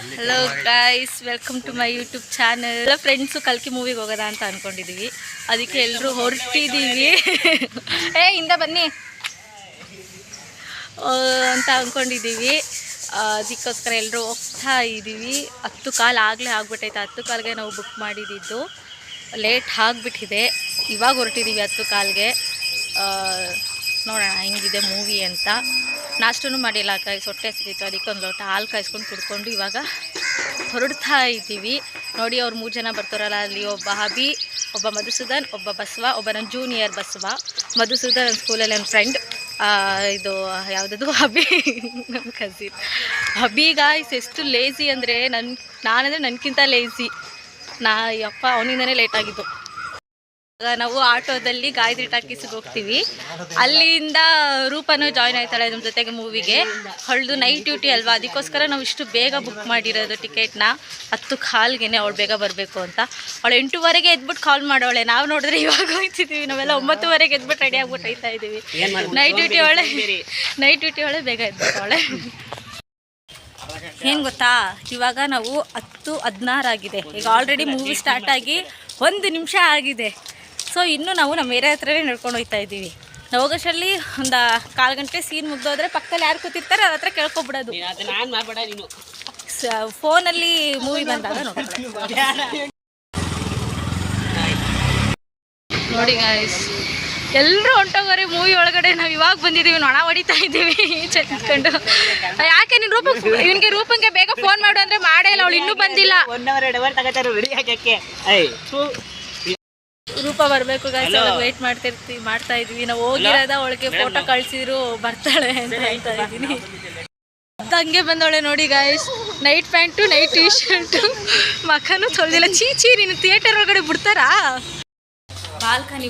Hello guys, welcome to my YouTube channel. ಎಲ್ಲ friends ಕಲ್ಕಿ ಮೂವಿಗೆ ಹೋಗೋದ ಅಂತ ಅಂದ್ಕೊಂಡಿದ್ದೀವಿ. ಅದಕ್ಕೆ ಎಲ್ಲರೂ ಹೊರಟಿದ್ದೀವಿ. ಹಿಂದೆ ಬನ್ನಿ ಅಂತ ಅಂದ್ಕೊಂಡಿದ್ದೀವಿ. ಅದಕ್ಕೋಸ್ಕರ ಎಲ್ಲರೂ ಹೋಗ್ತಾ ಇದ್ದೀವಿ. 10 ಕಾಲ್ ಆಗಲೇ ಆಗ್ಬಿಟ್ಟೈತೆ. 10 ಕಾಲ್ಗೆ ನಾವು ಬುಕ್ ಮಾಡಿದ್ದು, ಲೇಟ್ ಆಗಿಬಿಟ್ಟಿದೆ. ಇವಾಗ ಹೊರಟಿದ್ದೀವಿ 10 ಕಾಲ್ಗೆ. ನೋಡೋಣ ಹೆಂಗಿದೆ ಮೂವಿ ಅಂತ. ನಾಷ್ಟೂ ಮಾಡಿಲ್ಲ, ಹೊಟ್ಟೆ ಹಸಿದಿತ್ತು. ಅದಕ್ಕೆ ಒಂದು ಲೋಟ ಹಾಲು ಕಾಯಿಸ್ಕೊಂಡು ಕುಡ್ಕೊಂಡು ಇವಾಗ ಹೊರಡ್ತಾ ಇದ್ದೀವಿ. ನೋಡಿ, ಅವ್ರು 3 ಜನ ಬರ್ತಾರಲ್ಲ, ಅಲ್ಲಿ ಒಬ್ಬ ಹಬಿ, ಒಬ್ಬ ಮಧುಸೂದನ್, ಒಬ್ಬ ಬಸವ, ಒಬ್ಬ ನನ್ನ ಜೂನಿಯರ್ ಬಸವ. ಮಧುಸೂದನ್ ನನ್ನ ಸ್ಕೂಲಲ್ಲಿ ನನ್ನ ಫ್ರೆಂಡ್. ಇದು ಯಾವುದದು ಹಬಿ, ನಮ್ಮ ಕಸಿನ್ ಹಬಿ. ಗಾಯ್ಸ್ ಎಷ್ಟು ಲೇಸಿ ಅಂದರೆ ನಾನಂದರೆ ನನಗಿಂತ ಲೇಸಿ. ಯಪ್ಪ ಅವನಿಂದನೇ ಲೇಟಾಗಿದ್ದು. ನಾವು ಆಟೋದಲ್ಲಿ ಗಾಯತ್ರಿ ಟಾಕೀಸ್ಗೆ ಹೋಗ್ತೀವಿ. ಅಲ್ಲಿಂದ ರೂಪನೂ ಜಾಯ್ನ್ ಆಯ್ತಾಳೆ ನಮ್ಮ ಜೊತೆಗೆ ಮೂವಿಗೆ. ಅವಳದು ನೈಟ್ ಡ್ಯೂಟಿ ಅಲ್ವಾ, ಅದಕ್ಕೋಸ್ಕರ ನಾವು ಇಷ್ಟು ಬೇಗ ಬುಕ್ ಮಾಡಿರೋದು ಟಿಕೆಟ್ನ. 10 ಕಾಲ್ಗೆ ಅವಳು ಬೇಗ ಬರಬೇಕು ಅಂತ. ಅವಳು 8:15 ಎದ್ಬಿಟ್ಟು ಕಾಲ್ ಮಾಡೋಳೆ. ನಾವು ನೋಡಿದ್ರೆ ಇವಾಗ ಹೋಗ್ತಿದ್ದೀವಿ. ನಾವೆಲ್ಲ 9:15 ಎದ್ಬಿಟ್ಟು ರೆಡಿ ಆಗ್ಬಿಟ್ಟು ಹೋಗ್ತಾ ಇದ್ದೀವಿ. ನೈಟ್ ಡ್ಯೂಟಿ ಅವಳೆ ಬೇಗ ಎದ್ಬಿಟ್ಟವಳೆ. ಏನು ಗೊತ್ತಾ, ಇವಾಗ ನಾವು 10:16 ಆಗಿದೆ. ಈಗ ಆಲ್ರೆಡಿ ಮೂವಿ ಸ್ಟಾರ್ಟ್ ಆಗಿ 1 ನಿಮಿಷ ಆಗಿದೆ. ಸೊ ಇನ್ನೂ ನಾವು ನಮ್ಮ ಏರಿಯಾ ಹತ್ರನೇ ನಡ್ಕೊಂಡು ಹೋಗ್ತಾ ಇದ್ದೀವಿ. ನಾವು ಹೋಗೋಷ್ಟರಲ್ಲಿ ಒಂದು 1/4 ಗಂಟೆ ಸೀನ್ ಮುಗ್ದೋದ್ರೆ ಪಕ್ಕದಲ್ಲಿ ಯಾರು ಕೂತಿರ್ತಾರೆ ಅವ್ರ ಹತ್ರ ಕೇಳ್ಕೊಬಿಡೋದು. ಫೋನಲ್ಲಿ ಮೂವಿ ಬಂದಾಗ ನೋಡಿ ಗಾಯ್ಸ್, ಎಲ್ಲರೂ ಹೊಂಟೋಗೋರೆ ಮೂವಿ ಒಳಗಡೆ. ನಾವು ಇವಾಗ ಬಂದಿದ್ದೀವಿ, ನೊಣ ಹೊಡಿತಾ ಇದ್ದೀವಿ ಚೆಲ್ಕೊಂಡು. ಯಾಕೆ ನೀನು ಇವನಿಗೆ ರೂಪಂಗೆ ಬೇಗ ಫೋನ್ ಮಾಡು ಅಂದರೆ ಮಾಡೇ ಇಲ್ಲ. ಅವಳು ಇನ್ನೂ ಬಂದಿಲ್ಲ. 1 hour 2 hour ತಗೋತಾರೆ ರೆಡಿ ಆಗಕ್ಕೆ. ರೂಪ ಬರಬೇಕು ಗಾಯ್ಸ್, ವೆಯ್ಟ್ ಮಾಡ್ತಾ ಇದ್ದೀವಿ. ನಾವು ಹೋಗಿರೋದ ಅವಳಿಗೆ ಫೋಟೋ ಕಳಿಸಿದ್ರು ಬರ್ತಾಳೆ ಅಂತ ಹೇಳ್ತಾ ಇದ್ದೀನಿ. ಹಂಗೆ ಬಂದವಳೆ ನೋಡಿ guys. Night pant, night T shirt, ಮಖನೂ ತೊಳೆದಿಲ್ಲ. ಚೀಚಿ, ನೀನು ಥಿಯೇಟರ್ ಒಳಗಡೆ ಬಿಡ್ತಾರಾ? ಬಾಲ್ಕನಿ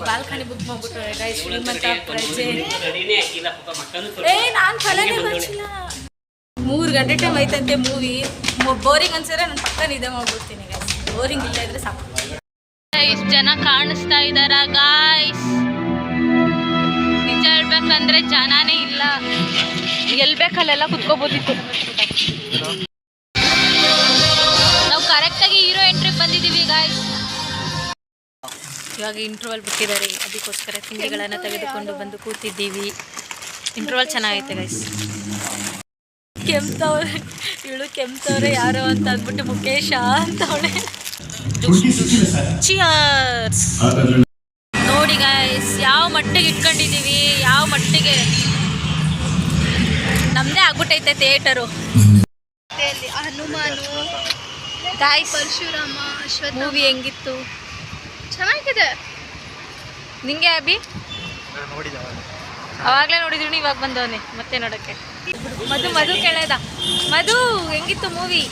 ಬುಕ್ ಮಾಡ್ಬಿಟ್ರೆ ಗೈಸ್. ಶ್ರೀಮಂತ ಪ್ರಜೆ. ನಾನು ತಲೆನೇ ಬರ್ಸಿಲ್ಲ. 3 ಗಂಟೆ ಟೈಮ್ ಐತಂತೆ ಮೂವಿ. ಬೋರಿಂಗ್ ಅನ್ಸಿದ್ರೆ ನಾನು ಪಕ್ಕ ನಿದ್ದೆ ಮಾಡ್ಬಿಡ್ತೀನಿ ಗೈಸ್. ಬೋರಿಂಗ್ ಇಲ್ಲ ಇದ್ರೆ ಸಾಕು. ಇಷ್ಟು ಜನ ಕಾಣಿಸ್ತಾ ಇದ್ದಾರ ಗಾಯ್ಸ್. ನಿಜ ಹೇಳ್ಬೇಕಂದ್ರೆ ಜನನೇ ಇಲ್ಲ. ಎಲ್ಲಿ ಬೇಕಲ್ಲೆಲ್ಲ ಕುತ್ಕೋಬೋದಿತ್ತು. ನಾವು ಕರೆಕ್ಟಾಗಿ ಹೀರೋ ಎಂಟ್ರಿಗೆ ಬಂದಿದ್ದೀವಿ ಗಾಯ್ಸ್. ಇವಾಗ ಇಂಟರ್ವಲ್ ಬಿಟ್ಟಿದ್ದಾರೆ, ಅದಕ್ಕೋಸ್ಕರ ತಿಂಡಿಗಳನ್ನು ತೆಗೆದುಕೊಂಡು ಬಂದು ಕೂತಿದ್ದೀವಿ. ಇಂಟರ್ವಲ್ ಚೆನ್ನಾಗೈತೆ ಗೈಸ್. ಇವಳು ಕೆಮ್ತವ್ರೆ ಯಾರೋ ಅಂತ ಅಂದ್ಬಿಟ್ಟು ಮುಖೇಶ ಅಂತವಳೆ. ಚಿಯರ್ಸ್. ನೋಡಿ ಗೈಸ್, ಯಾವ ಮಟ್ಟಿಗೆ ಇಟ್ಕೊಂಡಿದ್ದೀವಿ, ಯಾವ ಮಟ್ಟಿಗೆ ನಮ್ಮದೇ ಆಗ್ಬಿಟ್ಟೈತೆ ಥಿಯೇಟರು. ಹನುಮಾನು ಗಾಯ್ಸ್, ಪರಶುರಾಮ, ಮೂವಿ ಹೆಂಗಿತ್ತು? ಚೆನ್ನಾಗಿದೆ. ನಿಂಗೆ ಅಭಿ? ಅವಾಗಲೇ ನೋಡಿದ್ರು, ಇವಾಗ ಬಂದವನೇ ಮತ್ತೆ ನೋಡೋಕ್ಕೆ. ಮಧು ಕೇಳದ, ಮಧು ಹೆಂಗಿತ್ತು ಮೂವಿ?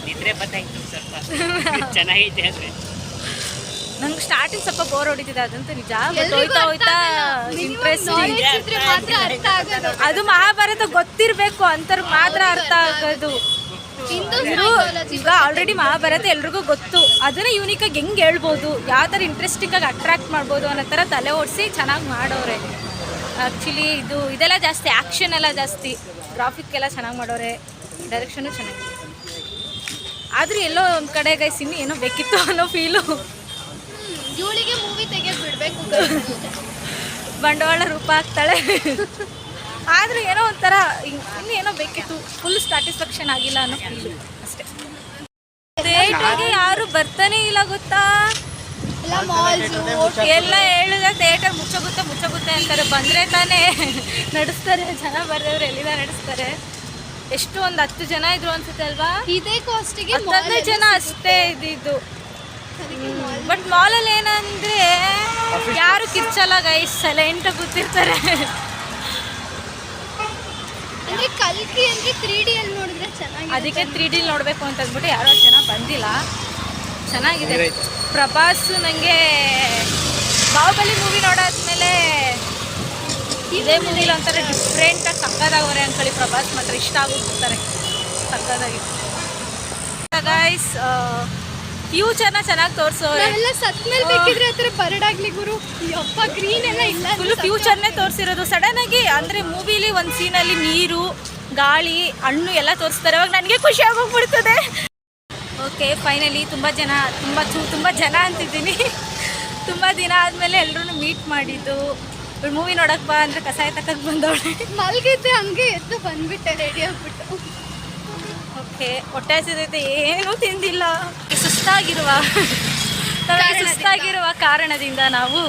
ನಿದ್ರೆ ಬತ್ತಾಯ್ತು ಸ್ವಲ್ಪ ಚೆನ್ನಾಗೈತೆ. ಅಂದ್ರೆ ನಂಗೆ ಸ್ಟಾರ್ಟಿಂಗ್ ಸ್ವಲ್ಪ ಬೋರ್ ಹೊಡಿತಿದೆ, ಅದಂತೂ ನಿಜ. ಹೋಯ್ತಾ ಇಂಟ್ರೆಸ್ಟಿಂಗ್. ಅದು ಮಹಾಭಾರತ ಗೊತ್ತಿರಬೇಕು ಅಂತವ್ರಿಗೆ ಮಾತ್ರ ಅರ್ಥ ಆಗೋದು. ಈಗ ಆಲ್ರೆಡಿ ಮಹಾಭಾರತ ಎಲ್ರಿಗೂ ಗೊತ್ತು. ಅದನ್ನ ಯೂನಿಕಾಗಿ ಹೆಂಗೆ ಹೇಳ್ಬೋದು, ಯಾವ ಥರ ಇಂಟ್ರೆಸ್ಟಿಂಗಾಗಿ ಅಟ್ರಾಕ್ಟ್ ಮಾಡ್ಬೋದು ಅನ್ನೋ ಥರ ತಲೆ ಓಡಿಸಿ ಚೆನ್ನಾಗಿ ಮಾಡೋರೆ. ಆ್ಯಕ್ಚುಲಿ ಇದೆಲ್ಲ ಜಾಸ್ತಿ, ಆ್ಯಕ್ಷನ್ ಎಲ್ಲ ಜಾಸ್ತಿ, ಗ್ರಾಫಿಕ್ ಎಲ್ಲ ಚೆನ್ನಾಗಿ ಮಾಡೋರೆ, ಡೈರೆಕ್ಷನು ಚೆನ್ನಾಗಿದೆ. ಆದರೂ ಎಲ್ಲೋ ಒಂದು ಕಡೆ ಗೈಸ್ ಇನ್ನೂ ಏನೋ ಬೇಕಿತ್ತು ಅನ್ನೋ ಫೀಲು. ಇವಳಿಗೆ ಮೂವಿ ತೆಗೆದು ಬಿಡಬೇಕು. ಬಂಡವಾಳ ರೂಪ ಆಗ್ತಾಳೆ. ಆದರೂ ಏನೋ ಒಂಥರ ಇನ್ನೂ ಏನೋ ಬೇಕಿತ್ತು. ಫುಲ್ ಸ್ಯಾಟಿಸ್ಫ್ಯಾಕ್ಷನ್ ಆಗಿಲ್ಲ ಅನ್ನೋ ಫೀಲು ಅಷ್ಟೇ. ಥಿಯೇಟ್ರಿಗೆ ಯಾರು ಬರ್ತಾನೆ ಇಲ್ಲ ಗೊತ್ತಾ. ಎಲ್ಲ ಹೇಳಿದ್ರೆ ಥಿಯೇಟರ್ ಮುಚ್ಚೋಗುತ್ತೆ ಅಂತಾರೆ. ಬಂದರೆ ತಾನೇ ನಡೆಸ್ತಾರೆ. ಜನ ಬರೋರು ಎಲ್ಲಿಂದ ನಡೆಸ್ತಾರೆ. ಎಷ್ಟು ಒಂದು 10 ಜನ ಇದ್ರು ಅನ್ಸುತ್ತೆ ಅಲ್ವಾ? ಇದೇ ಕಾಸ್ಟಿಗೆ 15 ಜನ ಅಷ್ಟೇ ಇದ್ದಿದ್ದು. ಬಟ್ ಮಾಲಲ್ಲಿ ಏನಂದ್ರೆ ಯಾರು ಕಿರ್ಚಲ್ಲ ಗೈಸ್, ಸೈಲೆಂಟ್ ಕೂತಿರ್ತಾರೆ. ಅಂದ್ರೆ ಕಲ್ಕಿ ಅಂದ್ರೆ 3D ಅಲ್ಲಿ ನೋಡಿದ್ರೆ ಚೆನ್ನಾಗಿ. ಅದಕ್ಕೆ 3D ನೋಡಬೇಕು ಅಂತ ಅಂದ್ಬಿಟ್ಟು ಯಾರೋ ಜನ ಬಂದಿಲ್ಲ. ಚೆನ್ನಾಗಿದೆ. ಪ್ರಭಾಸ್ ನನಗೆ ಬಾಹುಬಲಿ ಮೂವಿ ನೋಡಾದ್ಮೇಲೆ ಇದೇ ಮೂವಿಲಿ ಒಂಥರ ಡಿಫ್ರೆಂಟಾಗಿ ಸಕ್ಕದಾಗವ್ರೆ ಅಂದ್ಕೊಳ್ಳಿ. ಪ್ರಭಾಸ್ ಮಾತ್ರ ಇಷ್ಟ ಆಗೋಗ್ಬಿಡ್ತಾರೆ ಸಕ್ಕದಾಗಿ. ಗೈಸ್, ಫ್ಯೂಚರ್ನ ಚೆನ್ನಾಗಿ ತೋರಿಸೋರೆ. ಎಲ್ಲ ಸತ್ ಮೇಲೆ ಬೇಕಿದ್ರೆ ಆ ಥರ ಬರಡಾಗ್ಲಿ ಗುರು. ಯಪ್ಪ, ಗ್ರೀನ್ ಎಲ್ಲ ಇಲ್ಲ, ಫುಲ್ ಫ್ಯೂಚರ್ನೇ ತೋರಿಸಿರೋದು. ಸಡನ್ ಆಗಿ ಅಂದರೆ ಮೂವಿಲಿ ಒಂದು ಸೀನಲ್ಲಿ ನೀರು ಗಾಳಿ ಹಣ್ಣು ಎಲ್ಲ ತೋರಿಸ್ತಾರೆ. ಅವಾಗ ನನಗೆ ಖುಷಿ ಆಗೋಗ್ಬಿಡ್ತದೆ. ಓಕೆ, ಫೈನಲಿ ತುಂಬ ಜನ ಅಂತಿದ್ದೀನಿ. ತುಂಬ ದಿನ ಆದಮೇಲೆ ಎಲ್ಲರೂ ಮೀಟ್ ಮಾಡಿದ್ದು. ಮೂವಿ ನೋಡಕ್ಕೆ ಬಾ ಅಂದರೆ ಕಸಾಯ ತಕ್ಕಕ್ಕೆ ಬಂದವಳೆ. ಮಲ್ಗಿದ್ದೆ, ಹಂಗೆ ಎದ್ದು ಬಂದ್ಬಿಟ್ಟೆ ರೆಡಿ ಆಗ್ಬಿಟ್ಟು. ಓಕೆ, ಹೊಟ್ಟೆ ಹಸಿದೈತೆ, ಏನೂ ತಿಂದಿಲ್ಲ. ಸುಸ್ತಾಗಿರುವ ಕಾರಣದಿಂದ ನಾವು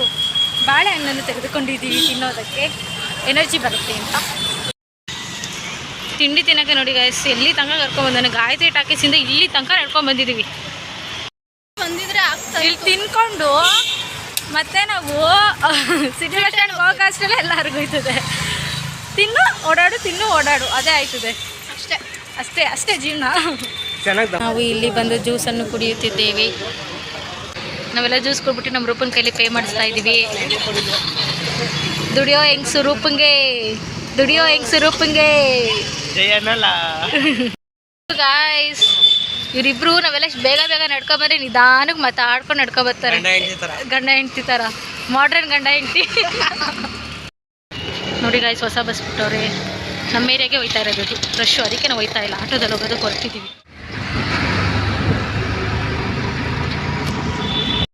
ಬಾಳೆಹಣ್ಣನ್ನು ತೆಗೆದುಕೊಂಡಿದ್ದೀವಿ ತಿನ್ನೋದಕ್ಕೆ, ಎನರ್ಜಿ ಬರುತ್ತೆ ಅಂತ. ತಿಂಡಿ ತಿನ್ನೋಕ್ಕೆ ನೋಡಿ ಗೈಸ್, ಎಲ್ಲಿ ತನಕ ಕರ್ಕೊಂಡ್ಬಂದಾನೆ. ಗಾಯತ್ರಿ ಟಾಕೀಸಿಂದ ಇಲ್ಲಿ ತನಕ ನಡ್ಕೊಂಡು ಬಂದಿದ್ದೀವಿ. ಬಂದಿದ್ರೆ ಆಗ್ತಾ ಇಲ್ಲಿ ತಿನ್ಕೊಂಡು ಮತ್ತೆ ನಾವು ಸಿಚುವೇಶನ್ಗೆ ಹೋಗೋಷ್ಟರಲ್ಲೇ ಎಲ್ಲರಿಗೂ ಹೋಯ್ತದೆ. ತಿನ್ನು ಓಡಾಡು ಅದೇ ಆಯ್ತದೆ. ಅಷ್ಟೇ ಜೀವನ. ನಾವು ಇಲ್ಲಿ ಬಂದು ಜ್ಯೂಸನ್ನು ಕುಡಿಯುತ್ತಿದ್ದೇವೆ. ನಾವೆಲ್ಲ ಜ್ಯೂಸ್ ಕೊಟ್ಬಿಟ್ಟು ನಮ್ಮ ರೂಪನ್ ಕೈಲಿ ಪೇ ಮಾಡಿಸ್ತಾ ಇದ್ದೀವಿ. ದುಡಿಯೋ ಹೆಂಗ್ಸು ರೂಪಂಗೆ ಗಾಯ್ಸ್. ಇವರಿಬ್ರು ನಾವೆಲ್ಲ ಬೇಗ ನಡ್ಕೊಂಬರ್ರಿ, ನಿಧಾನಕ್ಕೆ ಮಾತಾಡ್ಕೊಂಡು ನಡ್ಕೊಬರ್ತಾರೆ. ಗಂಡ ಹೆಂಡ್ತಿ ಥರ, ಮಾಡ್ರನ್ ಗಂಡ ಹೆಂಡ್ತಿ. ನೋಡಿ ಗಾಯ್ಸ್, ಹೊಸ ಬಸ್ ಬಿಟ್ಟವ್ರೆ. ನಮ್ಮ ಏರಿಯಾಗೆ ಹೋಯ್ತಾ ಇರೋದು ರಶ್ಶು, ಅದಕ್ಕೆ ನಾವು ಹೋಯ್ತಾ ಇಲ್ಲ, ಆಟೋದಲ್ಲಿ ಹೋಗೋದಕ್ಕೆ ಹೊರಟಿದ್ದೀವಿ.